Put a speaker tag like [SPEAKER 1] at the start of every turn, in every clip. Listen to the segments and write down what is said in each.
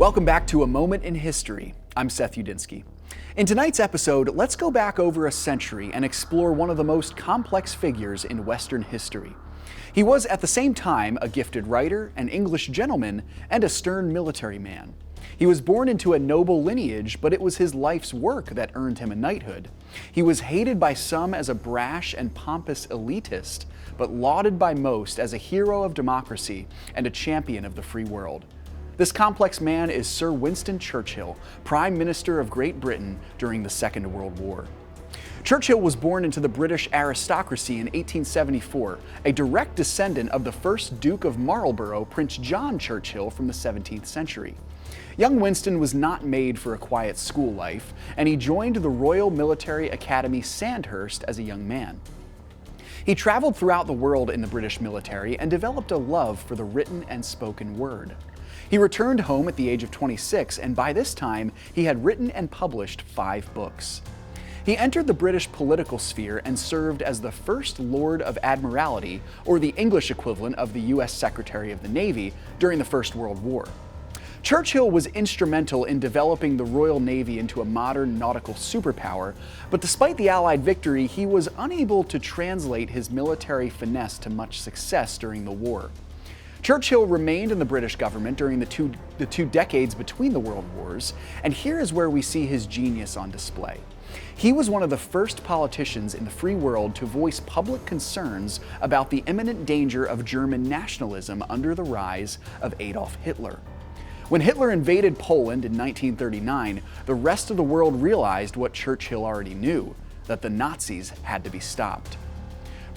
[SPEAKER 1] Welcome back to A Moment in History. I'm Seth Udinsky. In tonight's episode, let's go back over a century and explore one of the most complex figures in Western history. He was at the same time a gifted writer, an English gentleman, and a stern military man. He was born into a noble lineage, but it was his life's work that earned him a knighthood. He was hated by some as a brash and pompous elitist, but lauded by most as a hero of democracy and a champion of the free world. This complex man is Sir Winston Churchill, Prime Minister of Great Britain during the Second World War. Churchill was born into the British aristocracy in 1874, a direct descendant of the first Duke of Marlborough, Prince John Churchill, from the 17th century. Young Winston was not made for a quiet school life, and he joined the Royal Military Academy Sandhurst as a young man. He traveled throughout the world in the British military and developed a love for the written and spoken word. He returned home at the age of 26, and by this time, he had written and published 5 books. He entered the British political sphere and served as the First Lord of Admiralty, or the English equivalent of the U.S. Secretary of the Navy, during the First World War. Churchill was instrumental in developing the Royal Navy into a modern nautical superpower, but despite the Allied victory, he was unable to translate his military finesse to much success during the war. Churchill remained in the British government during the two decades between the world wars, and here is where we see his genius on display. He was one of the first politicians in the free world to voice public concerns about the imminent danger of German nationalism under the rise of Adolf Hitler. When Hitler invaded Poland in 1939, the rest of the world realized what Churchill already knew, that the Nazis had to be stopped.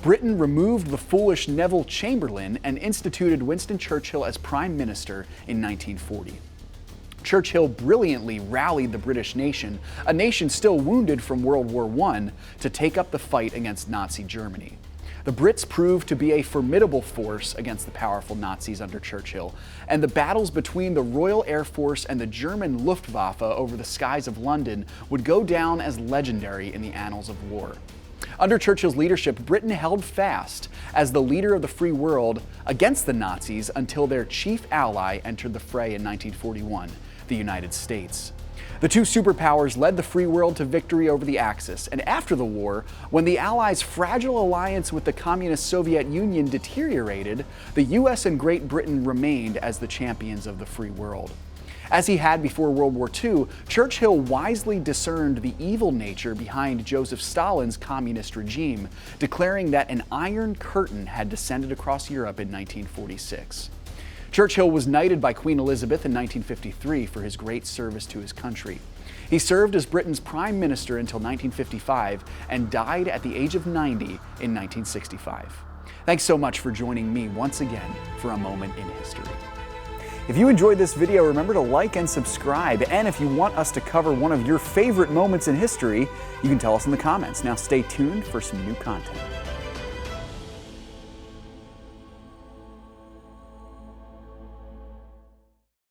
[SPEAKER 1] Britain removed the foolish Neville Chamberlain and instituted Winston Churchill as Prime Minister in 1940. Churchill brilliantly rallied the British nation, a nation still wounded from World War I, to take up the fight against Nazi Germany. The Brits proved to be a formidable force against the powerful Nazis under Churchill, and the battles between the Royal Air Force and the German Luftwaffe over the skies of London would go down as legendary in the annals of war. Under Churchill's leadership, Britain held fast as the leader of the free world against the Nazis until their chief ally entered the fray in 1941, the United States. The two superpowers led the free world to victory over the Axis, and after the war, when the Allies' fragile alliance with the Communist Soviet Union deteriorated, the US and Great Britain remained as the champions of the free world. As he had before World War II, Churchill wisely discerned the evil nature behind Joseph Stalin's communist regime, declaring that an Iron Curtain had descended across Europe in 1946. Churchill was knighted by Queen Elizabeth in 1953 for his great service to his country. He served as Britain's Prime Minister until 1955 and died at the age of 90 in 1965. Thanks so much for joining me once again for A Moment in History. If you enjoyed this video, remember to like and subscribe. And if you want us to cover one of your favorite moments in history, you can tell us in the comments. Now stay tuned for some new content.